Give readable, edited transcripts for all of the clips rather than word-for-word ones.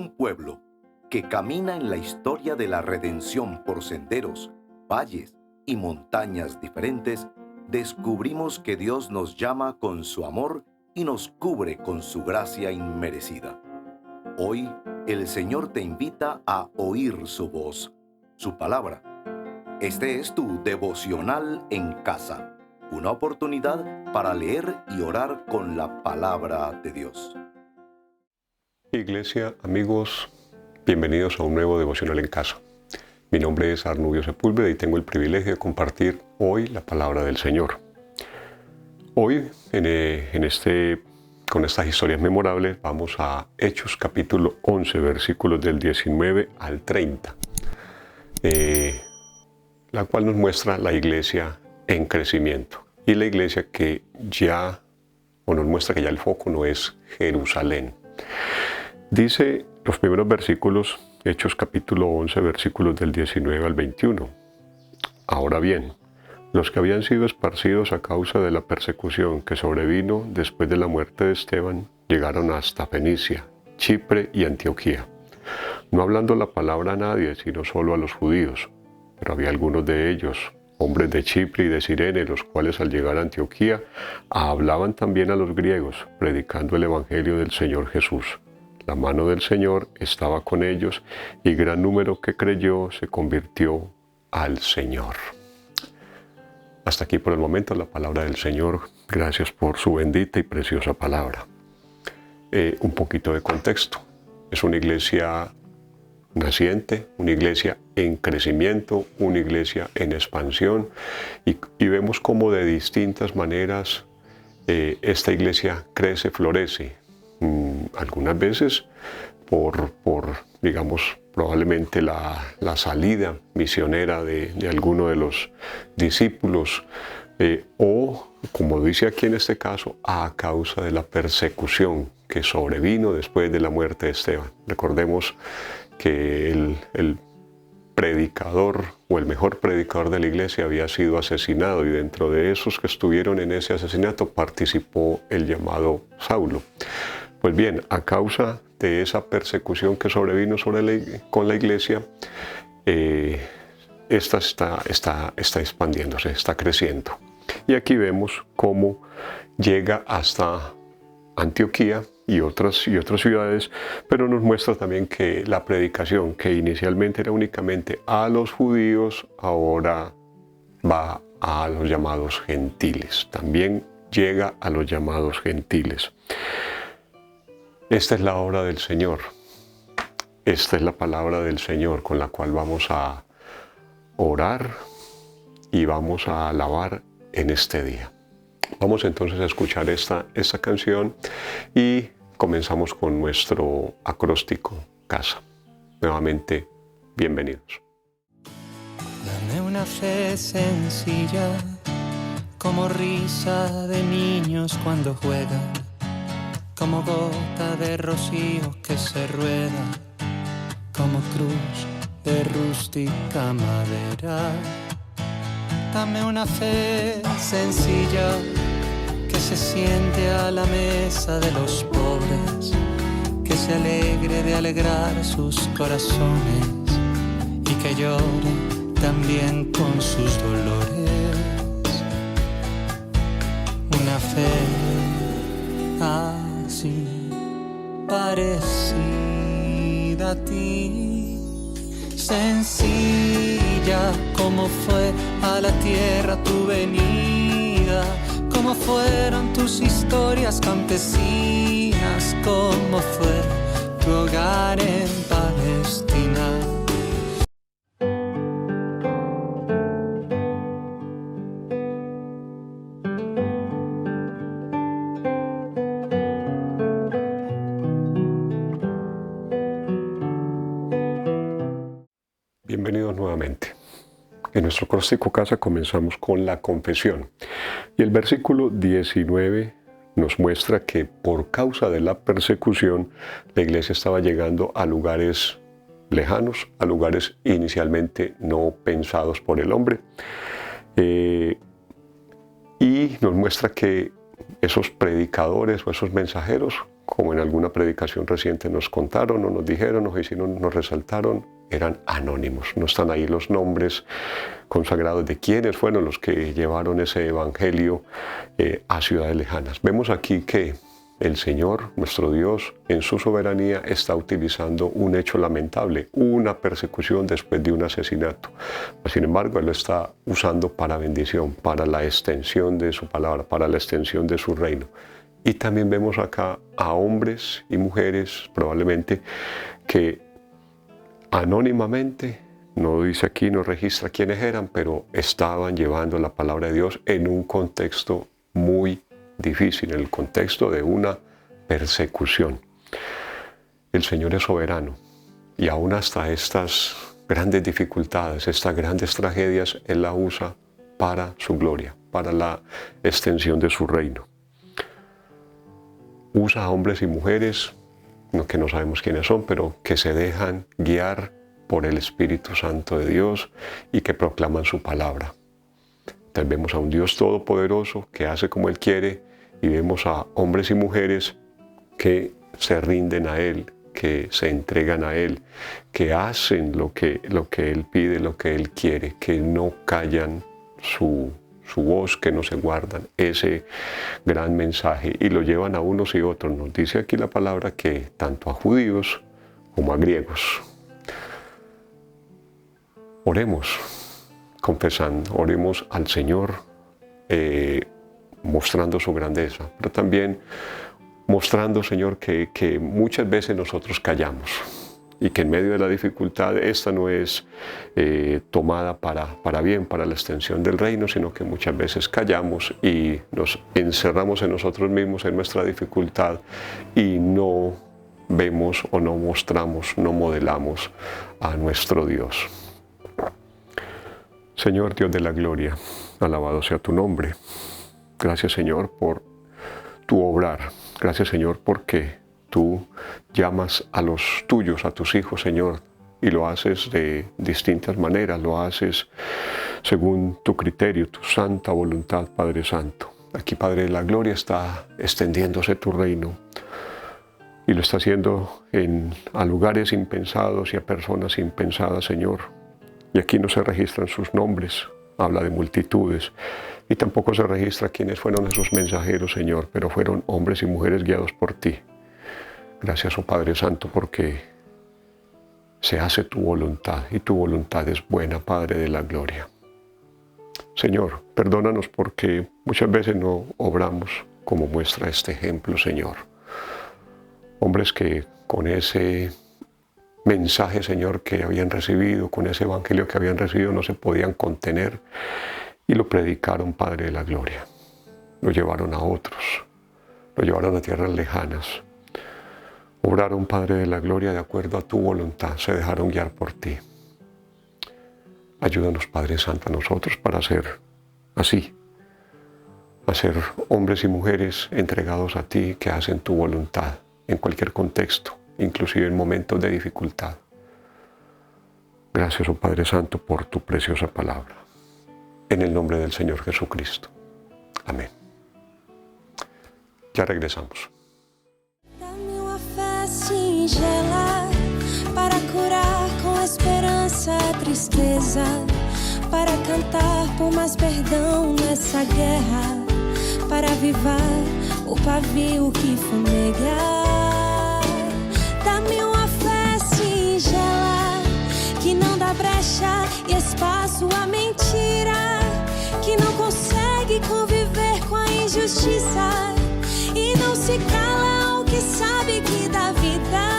un pueblo que camina en la historia de la redención por senderos, valles y montañas diferentes, descubrimos que Dios nos llama con su amor y nos cubre con su gracia inmerecida. Hoy, el Señor te invita a oír su voz, su palabra. Este es tu devocional en casa, una oportunidad para leer y orar con la palabra de Dios. Iglesia, amigos, bienvenidos a un nuevo devocional en casa. Mi nombre es Arnubio Sepúlveda y tengo el privilegio de compartir hoy la palabra del Señor. Hoy, con estas historias memorables, vamos a Hechos capítulo 11, versículos del 19 al 30, la cual nos muestra la iglesia en crecimiento. Y la iglesia nos muestra que ya el foco no es Jerusalén. Dice los primeros versículos, Hechos capítulo 11, versículos del 19 al 21. Ahora bien, los que habían sido esparcidos a causa de la persecución que sobrevino después de la muerte de Esteban, llegaron hasta Fenicia, Chipre y Antioquía, no hablando la palabra a nadie, sino solo a los judíos. Pero había algunos de ellos, hombres de Chipre y de Cirene, los cuales al llegar a Antioquía hablaban también a los griegos, predicando el evangelio del Señor Jesús. La mano del Señor estaba con ellos y gran número que creyó se convirtió al Señor. Hasta aquí por el momento la palabra del Señor. Gracias por su bendita y preciosa palabra. Un poquito de contexto. Es una iglesia naciente, una iglesia en crecimiento, una iglesia en expansión y vemos cómo de distintas maneras esta iglesia crece, florece. Algunas veces por digamos, probablemente la salida misionera de alguno de los discípulos o, como dice aquí en este caso, a causa de la persecución que sobrevino después de la muerte de Esteban. Recordemos que el predicador o el mejor predicador de la iglesia había sido asesinado y dentro de esos que estuvieron en ese asesinato participó el llamado Saulo. Pues bien, a causa de esa persecución que sobrevino con la iglesia, esta está expandiéndose, está creciendo. Y aquí vemos cómo llega hasta Antioquía y otras ciudades, pero nos muestra también que la predicación, que inicialmente era únicamente a los judíos, ahora va a los llamados gentiles. También llega a los llamados gentiles. Esta es la obra del Señor. Esta es la palabra del Señor con la cual vamos a orar y vamos a alabar en este día. Vamos entonces a escuchar esta canción y comenzamos con nuestro acróstico Casa. Nuevamente, bienvenidos. Dame una fe sencilla, como risa de niños cuando juegan, como gota de rocío que se rueda, como cruz de rústica madera. Dame una fe sencilla que se siente a la mesa de los pobres, que se alegre de alegrar sus corazones y que llore también con sus dolores. Una fe así parecida a ti, sencilla como fue a la tierra tu venida, como fueron tus historias campesinas, como fue tu hogar en Palestina. Bienvenidos nuevamente. En nuestro acróstico Casa comenzamos con la confesión. Y el versículo 19 nos muestra que por causa de la persecución, la iglesia estaba llegando a lugares lejanos, a lugares inicialmente no pensados por el hombre. Y nos muestra que esos predicadores o esos mensajeros como en alguna predicación reciente nos contaron o nos dijeron, nos hicieron, nos resaltaron, eran anónimos. No están ahí los nombres consagrados de quiénes fueron los que llevaron ese evangelio a ciudades lejanas. Vemos aquí que el Señor, nuestro Dios, en su soberanía está utilizando un hecho lamentable, una persecución después de un asesinato. Sin embargo, Él lo está usando para bendición, para la extensión de su palabra, para la extensión de su reino. Y también vemos acá a hombres y mujeres, probablemente, que anónimamente, no dice aquí, no registra quiénes eran, pero estaban llevando la palabra de Dios en un contexto muy difícil, en el contexto de una persecución. El Señor es soberano y aún hasta estas grandes dificultades, estas grandes tragedias, Él la usa para su gloria, para la extensión de su reino. Usa a hombres y mujeres, que no sabemos quiénes son, pero que se dejan guiar por el Espíritu Santo de Dios y que proclaman su palabra. Entonces vemos a un Dios todopoderoso que hace como Él quiere y vemos a hombres y mujeres que se rinden a Él, que se entregan a Él, que hacen lo que Él pide, lo que Él quiere, que no callan su voz, que no se guardan ese gran mensaje y lo llevan a unos y otros. Nos dice aquí la palabra que tanto a judíos como a griegos. Oremos confesando, oremos al Señor mostrando su grandeza, pero también mostrando, Señor, que muchas veces nosotros callamos y que en medio de la dificultad esta no es tomada para bien, para la extensión del reino, sino que muchas veces callamos y nos encerramos en nosotros mismos, en nuestra dificultad, y no vemos o no mostramos, no modelamos a nuestro Dios. Señor Dios de la gloria, alabado sea tu nombre. Gracias, Señor, por tu obrar. Gracias, Señor, porque tú llamas a los tuyos, a tus hijos, Señor, y lo haces de distintas maneras. Lo haces según tu criterio, tu santa voluntad, Padre Santo. Aquí, Padre de la gloria, está extendiéndose tu reino y lo está haciendo a lugares impensados y a personas impensadas, Señor. Y aquí no se registran sus nombres, habla de multitudes, y tampoco se registra quiénes fueron esos mensajeros, Señor, pero fueron hombres y mujeres guiados por ti. Gracias, oh Padre Santo, porque se hace tu voluntad, y tu voluntad es buena, Padre de la gloria. Señor, perdónanos porque muchas veces no obramos como muestra este ejemplo, Señor. Hombres que con ese mensaje, Señor, que habían recibido, con ese evangelio que habían recibido, no se podían contener y lo predicaron, Padre de la gloria. Lo llevaron a otros, lo llevaron a tierras lejanas. Obraron, Padre de la gloria, de acuerdo a tu voluntad, se dejaron guiar por ti. Ayúdanos, Padre Santo, a nosotros para ser así, a ser hombres y mujeres entregados a ti, que hacen tu voluntad en cualquier contexto, inclusive en momentos de dificultad. Gracias, oh Padre Santo, por tu preciosa palabra. En el nombre del Señor Jesucristo. Amén. Ya regresamos. Dá-me uma fé singela para curar com esperança a tristeza, para cantar por mais perdão nessa guerra, para avivar o pavio que fumega. Dá-me uma fé singela que não dá brecha e espaço à mentira, que não consegue conviver com a injustiça e não se cala ao que sabe que dá vida.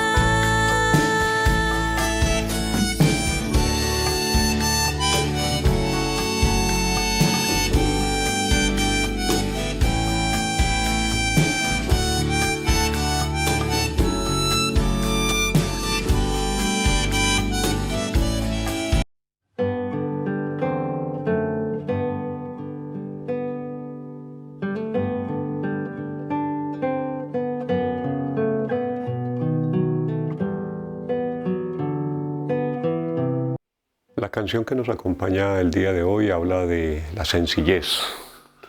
La canción que nos acompaña el día de hoy habla de la sencillez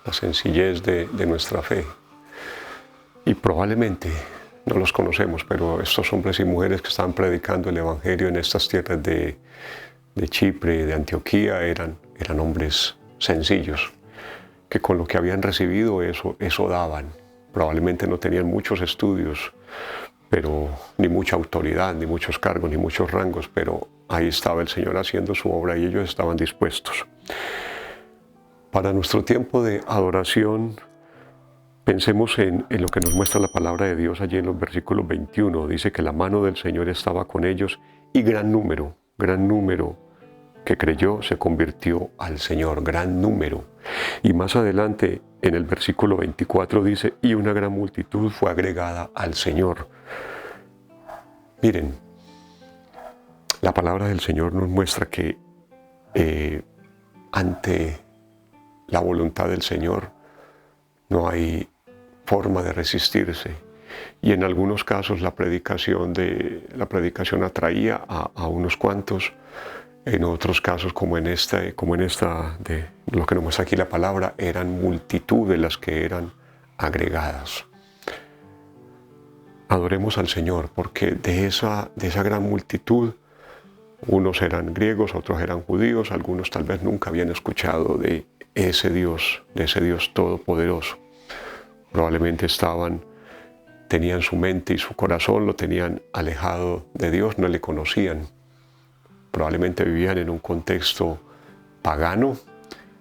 de nuestra fe. Y probablemente no los conocemos, pero estos hombres y mujeres que estaban predicando el Evangelio en estas tierras de Chipre, de Antioquía, eran hombres sencillos, que con lo que habían recibido eso daban. Probablemente no tenían muchos estudios, pero ni mucha autoridad, ni muchos cargos, ni muchos rangos, pero ahí estaba el Señor haciendo su obra y ellos estaban dispuestos. Para nuestro tiempo de adoración, pensemos en lo que nos muestra la palabra de Dios allí en los versículos 21. Dice que la mano del Señor estaba con ellos y gran número que creyó se convirtió al Señor, gran número. Y más adelante en el versículo 24 dice, y una gran multitud fue agregada al Señor. Miren, la palabra del Señor nos muestra que ante la voluntad del Señor no hay forma de resistirse. Y en algunos casos la predicación atraía a unos cuantos. En otros casos, como en esta de lo que nos muestra aquí la palabra, eran multitudes las que eran agregadas. Adoremos al Señor, porque de esa gran multitud, unos eran griegos, otros eran judíos, algunos tal vez nunca habían escuchado de ese Dios todopoderoso. Probablemente tenían su mente y su corazón, lo tenían alejado de Dios, no le conocían. Probablemente vivían en un contexto pagano,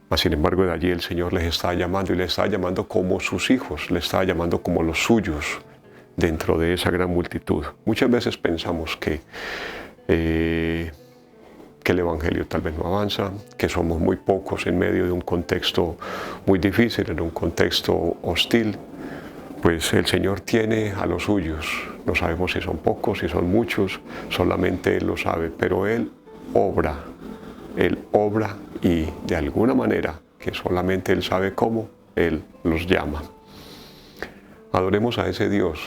mas sin embargo de allí el Señor les estaba llamando y les estaba llamando como sus hijos, les estaba llamando como los suyos dentro de esa gran multitud. Muchas veces pensamos que el Evangelio tal vez no avanza, que somos muy pocos en medio de un contexto muy difícil, en un contexto hostil. Pues el Señor tiene a los suyos, no sabemos si son pocos, si son muchos, solamente Él lo sabe, pero Él obra y de alguna manera, que solamente Él sabe cómo, Él los llama. Adoremos a ese Dios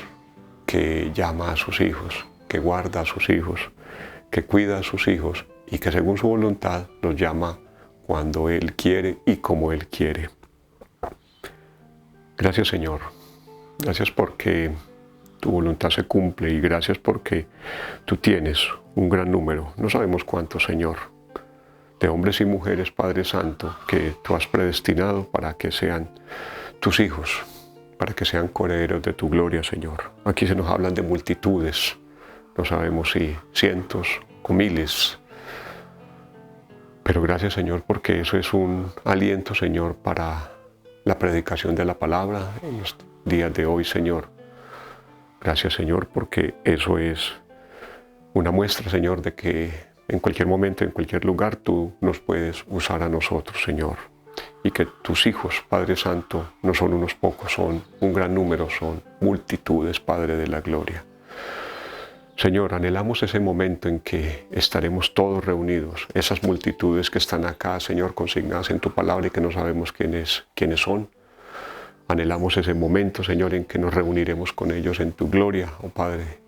que llama a sus hijos, que guarda a sus hijos, que cuida a sus hijos y que según su voluntad los llama cuando Él quiere y como Él quiere. Gracias, Señor. Gracias porque tu voluntad se cumple y gracias porque tú tienes un gran número, no sabemos cuántos, Señor, de hombres y mujeres, Padre Santo, que tú has predestinado para que sean tus hijos, para que sean coherederos de tu gloria, Señor. Aquí se nos hablan de multitudes, no sabemos si cientos o miles, pero gracias, Señor, porque eso es un aliento, Señor, para la predicación de la palabra en los días de hoy, Señor. Gracias, Señor, porque eso es una muestra, Señor, de que en cualquier momento, en cualquier lugar, tú nos puedes usar a nosotros, Señor. Y que tus hijos, Padre Santo, no son unos pocos, son un gran número, son multitudes, Padre de la gloria. Señor, anhelamos ese momento en que estaremos todos reunidos, esas multitudes que están acá, Señor, consignadas en tu palabra y que no sabemos quiénes son. Anhelamos ese momento, Señor, en que nos reuniremos con ellos en tu gloria, oh Padre,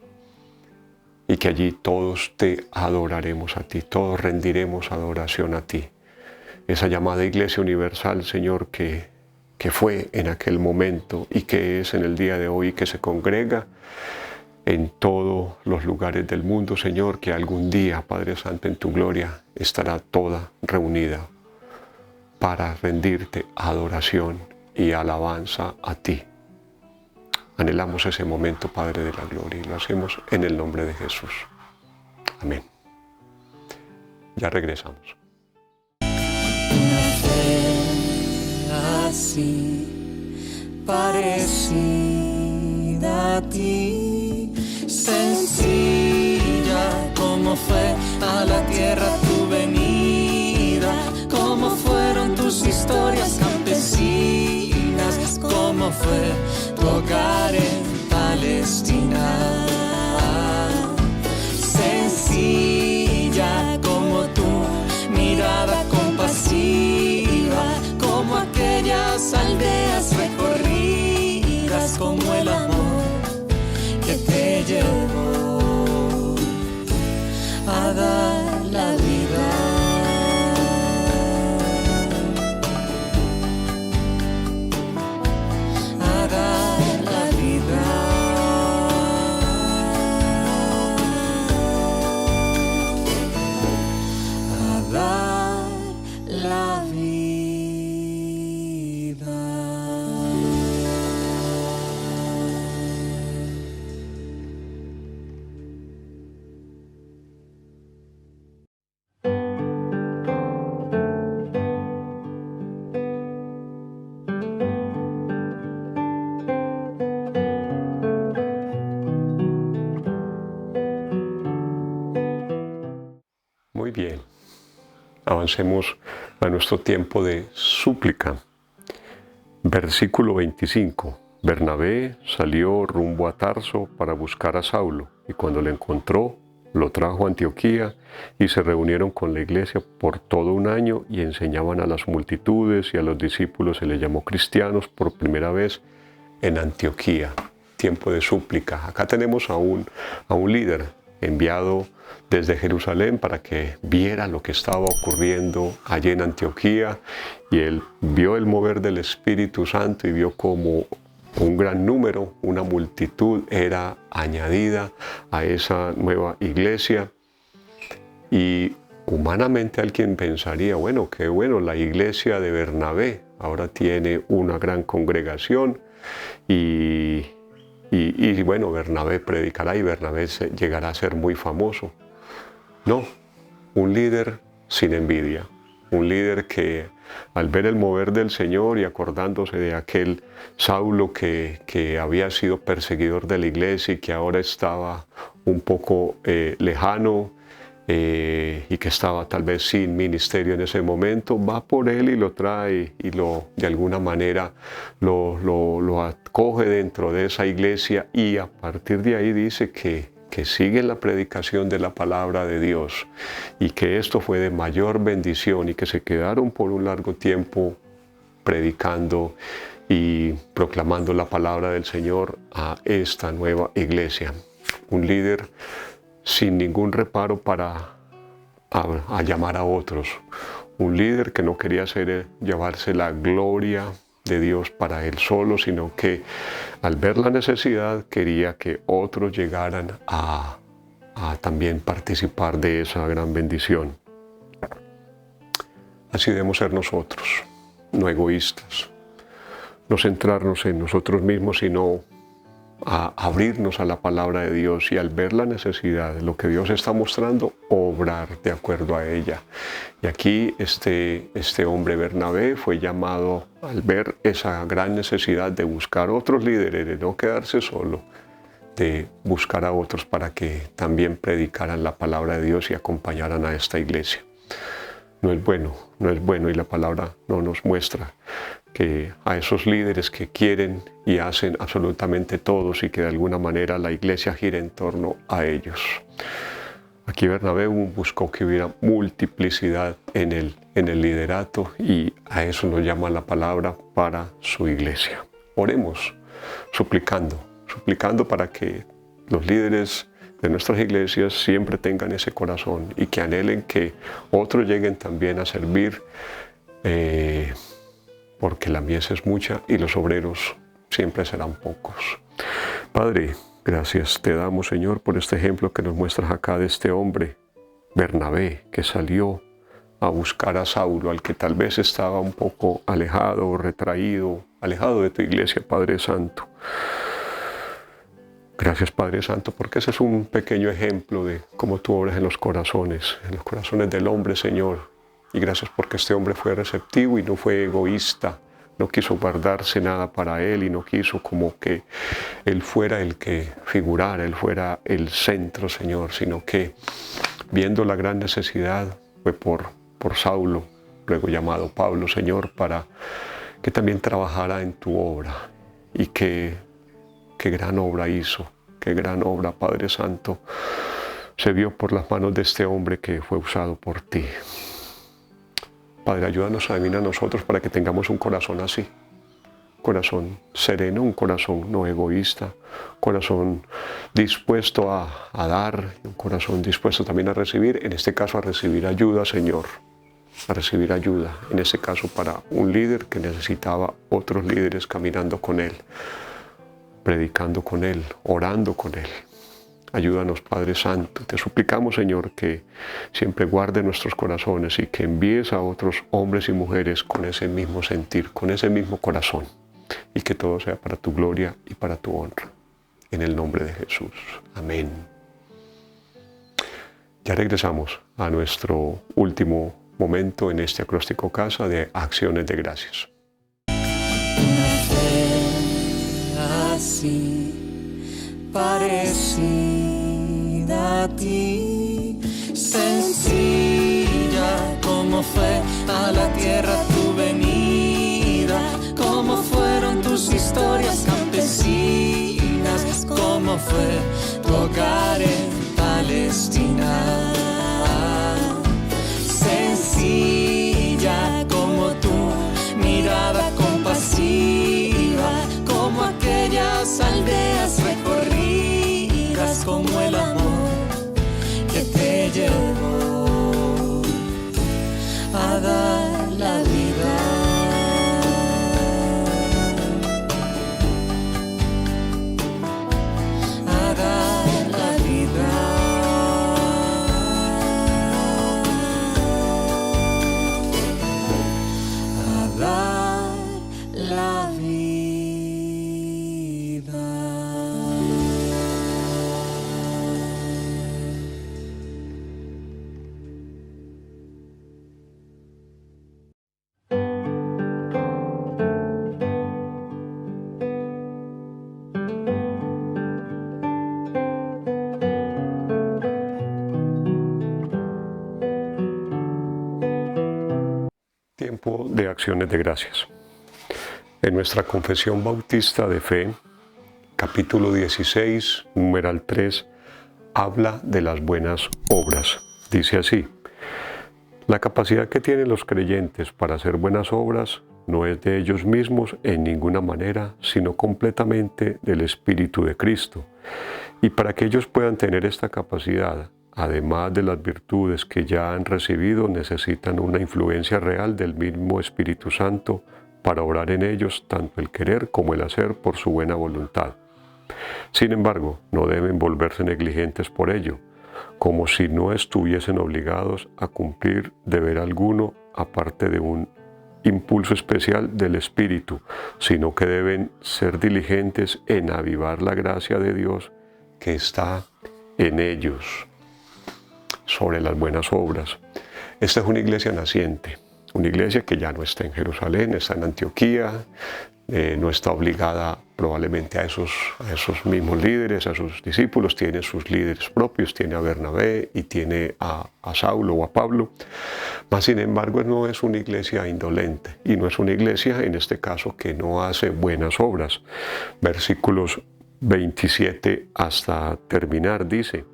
y que allí todos te adoraremos a ti, todos rendiremos adoración a ti. Esa llamada Iglesia Universal, Señor, que fue en aquel momento y que es en el día de hoy y que se congrega en todos los lugares del mundo, Señor, que algún día, Padre Santo, en tu gloria estará toda reunida para rendirte adoración y alabanza a ti. Anhelamos ese momento, Padre de la gloria, y lo hacemos en el nombre de Jesús. Amén. Ya regresamos. Una fe así, parecida a ti, sencilla como fue a la tierra tu venida, como fueron tus historias campesinas, como fue tu hogar en Palestina. Sencilla como tu mirada compasiva, como aquellas aldeas recorridas, como el amor que te llevó a dar la vida. A dar la vida. avancemos a nuestro tiempo de súplica. Versículo 25. Bernabé salió rumbo a Tarso para buscar a Saulo, y cuando le encontró, lo trajo a Antioquía, y se reunieron con la iglesia por todo un año y enseñaban a las multitudes, y a los discípulos se les llamó cristianos por primera vez en Antioquía. Tiempo de súplica. Acá tenemos a un líder enviado desde Jerusalén para que viera lo que estaba ocurriendo allí en Antioquía, y él vio el mover del Espíritu Santo y vio como un gran número, una multitud era añadida a esa nueva iglesia. Y humanamente alguien pensaría, bueno, qué bueno, la iglesia de Bernabé ahora tiene una gran congregación y bueno, Bernabé predicará y Bernabé llegará a ser muy famoso. No, un líder sin envidia, un líder que al ver el mover del Señor y acordándose de aquel Saulo que había sido perseguidor de la iglesia y que ahora estaba un poco lejano y que estaba tal vez sin ministerio en ese momento, va por él y lo trae y de alguna manera lo acoge dentro de esa iglesia, y a partir de ahí dice que sigue la predicación de la palabra de Dios, y que esto fue de mayor bendición, y que se quedaron por un largo tiempo predicando y proclamando la palabra del Señor a esta nueva iglesia. Un líder sin ningún reparo para llamar a otros. Un líder que no quería llevarse la gloria de Dios para él solo, sino que al ver la necesidad quería que otros llegaran a también participar de esa gran bendición. Así debemos ser nosotros, no egoístas, no centrarnos en nosotros mismos, sino a abrirnos a la palabra de Dios, y al ver la necesidad de lo que Dios está mostrando, obrar de acuerdo a ella. Y aquí este hombre Bernabé fue llamado, al ver esa gran necesidad, de buscar otros líderes, de no quedarse solo, de buscar a otros para que también predicaran la palabra de Dios y acompañaran a esta iglesia. No es bueno, y la palabra no nos muestra que a esos líderes que quieren y hacen absolutamente todos, y que de alguna manera la iglesia gira en torno a ellos. Aquí Bernabé buscó que hubiera multiplicidad en el liderato, y a eso nos llama la palabra para su iglesia. Oremos suplicando para que los líderes de nuestras iglesias siempre tengan ese corazón y que anhelen que otros lleguen también a servir, porque la mies es mucha y los obreros siempre serán pocos. Padre, gracias te damos, Señor, por este ejemplo que nos muestras acá de este hombre, Bernabé, que salió a buscar a Saulo, al que tal vez estaba un poco alejado o retraído, alejado de tu iglesia, Padre Santo. Gracias, Padre Santo, porque ese es un pequeño ejemplo de cómo tú obras en los corazones del hombre, Señor. Y gracias porque este hombre fue receptivo y no fue egoísta, no quiso guardarse nada para él, y no quiso como que él fuera el que figurara, él fuera el centro, Señor, sino que viendo la gran necesidad fue por Saulo, luego llamado Pablo, Señor, para que también trabajara en tu obra. Y qué gran obra hizo, qué gran obra, Padre Santo, se vio por las manos de este hombre que fue usado por ti. Padre, ayúdanos también a nosotros para que tengamos un corazón así, un corazón sereno, un corazón no egoísta, un corazón dispuesto a dar, un corazón dispuesto también a recibir, en este caso a recibir ayuda, Señor, a recibir ayuda, en este caso para un líder que necesitaba otros líderes caminando con él, predicando con él, orando con él. Ayúdanos, Padre Santo. Te suplicamos, Señor, que siempre guarde nuestros corazones y que envíes a otros hombres y mujeres con ese mismo sentir, con ese mismo corazón, y que todo sea para tu gloria y para tu honra. En el nombre de Jesús. Amén. Ya regresamos a nuestro último momento en este acróstico casa de acciones de gracias. Una fe así parecida a ti, sencilla cómo fue a la tierra tu venida, cómo fueron tus historias campesinas, cómo fue tu hogar en Palestina. Sencilla como tu mirada compasiva, como aquellas aldeas recorridas, como el amor que te llevó a dar la vida. A dar la vida. A dar la vida. Tiempo de acciones de gracias. En nuestra Confesión Bautista de Fe, capítulo 16, numeral 3, habla de las buenas obras. Dice así: la capacidad que tienen los creyentes para hacer buenas obras no es de ellos mismos en ninguna manera, sino completamente del Espíritu de Cristo. Y para que ellos puedan tener esta capacidad, además de las virtudes que ya han recibido, necesitan una influencia real del mismo Espíritu Santo para obrar en ellos tanto el querer como el hacer por su buena voluntad. Sin embargo, no deben volverse negligentes por ello, como si no estuviesen obligados a cumplir deber alguno aparte de un impulso especial del Espíritu, sino que deben ser diligentes en avivar la gracia de Dios que está en ellos. Sobre las buenas obras. Esta es una iglesia naciente, una iglesia que ya no está en Jerusalén, está en Antioquía, no está obligada probablemente a esos mismos líderes, a sus discípulos, tiene sus líderes propios, tiene a Bernabé y tiene a Saulo o a Pablo, mas sin embargo no es una iglesia indolente y no es una iglesia en este caso que no hace buenas obras. Versículos 27 hasta terminar dice: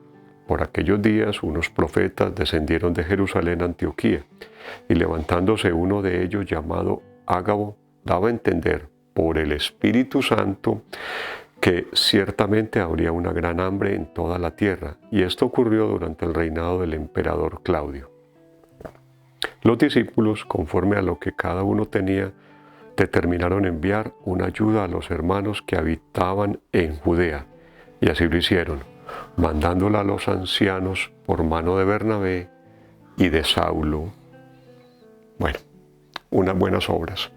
por aquellos días unos profetas descendieron de Jerusalén a Antioquía, y levantándose uno de ellos llamado Ágabo, daba a entender por el Espíritu Santo que ciertamente habría una gran hambre en toda la tierra, y esto ocurrió durante el reinado del emperador Claudio. Los discípulos, conforme a lo que cada uno tenía, determinaron enviar una ayuda a los hermanos que habitaban en Judea, y así lo hicieron, mandándola a los ancianos por mano de Bernabé y de Saulo. Bueno, unas buenas obras.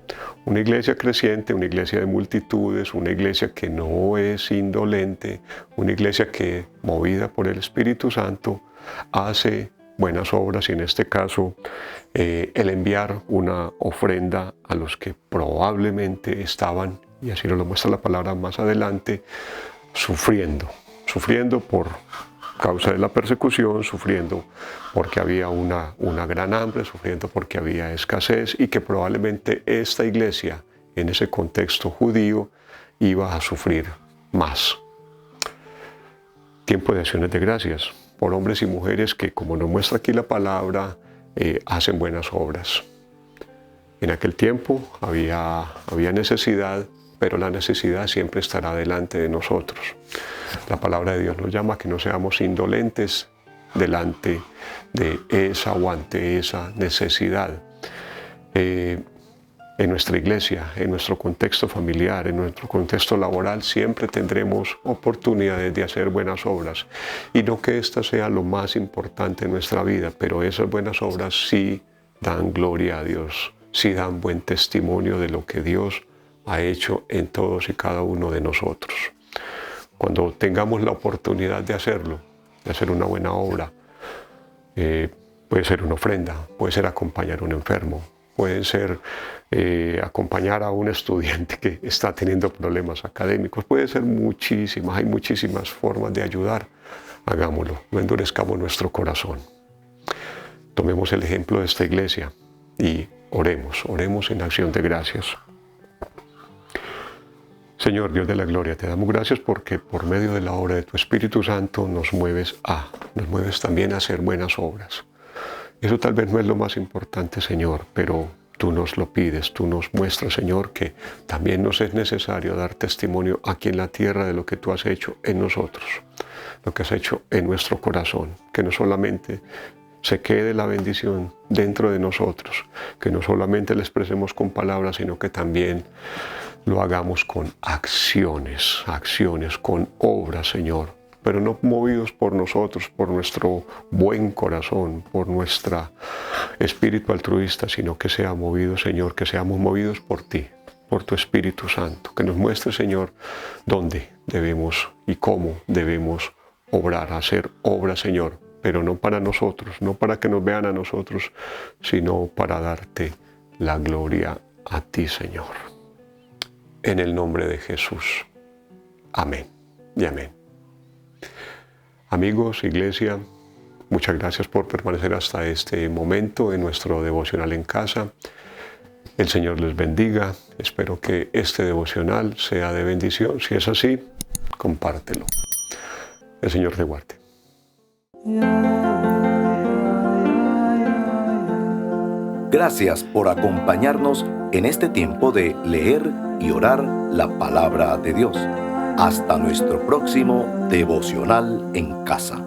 Una iglesia creciente, una iglesia de multitudes, una iglesia que no es indolente, una iglesia que, movida por el Espíritu Santo, hace buenas obras, y en este caso el enviar una ofrenda a los que probablemente estaban, y así nos lo muestra la palabra más adelante, sufriendo por causa de la persecución, sufriendo porque había una gran hambre, sufriendo porque había escasez, y que probablemente esta iglesia en ese contexto judío iba a sufrir más. Tiempo de acciones de gracias por hombres y mujeres que, como nos muestra aquí la palabra, hacen buenas obras. En aquel tiempo había necesidad, pero la necesidad siempre estará delante de nosotros. La palabra de Dios nos llama a que no seamos indolentes delante de esa o ante esa necesidad. En nuestra iglesia, en nuestro contexto familiar, en nuestro contexto laboral, siempre tendremos oportunidades de hacer buenas obras. Y no que esta sea lo más importante en nuestra vida, pero esas buenas obras sí dan gloria a Dios, sí dan buen testimonio de lo que Dios ha hecho en todos y cada uno de nosotros. Cuando tengamos la oportunidad de hacerlo, de hacer una buena obra, puede ser una ofrenda, puede ser acompañar a un enfermo, puede ser acompañar a un estudiante que está teniendo problemas académicos, puede ser hay muchísimas formas de ayudar. Hagámoslo, no endurezcamos nuestro corazón. Tomemos el ejemplo de esta iglesia y oremos en acción de gracias. Señor Dios de la gloria, te damos gracias porque por medio de la obra de tu Espíritu Santo nos mueves también a hacer buenas obras. Eso tal vez no es lo más importante, Señor, pero tú nos lo pides, tú nos muestras, Señor, que también nos es necesario dar testimonio aquí en la tierra de lo que tú has hecho en nosotros, lo que has hecho en nuestro corazón, que no solamente se quede la bendición dentro de nosotros, que no solamente la expresemos con palabras, sino que también lo hagamos con acciones, con obras, Señor, pero no movidos por nosotros, por nuestro buen corazón, por nuestro espíritu altruista, sino que sea movido, Señor, que seamos movidos por ti, por tu Espíritu Santo, que nos muestre, Señor, dónde debemos y cómo debemos obrar, hacer obras, Señor, pero no para nosotros, no para que nos vean a nosotros, sino para darte la gloria a ti, Señor. En el nombre de Jesús. Amén y amén. Amigos, iglesia, muchas gracias por permanecer hasta este momento en nuestro devocional en casa. El Señor les bendiga. Espero que este devocional sea de bendición. Si es así, compártelo. El Señor te guarde. Gracias por acompañarnos en este tiempo de leer y orar la palabra de Dios. Hasta nuestro próximo devocional en casa.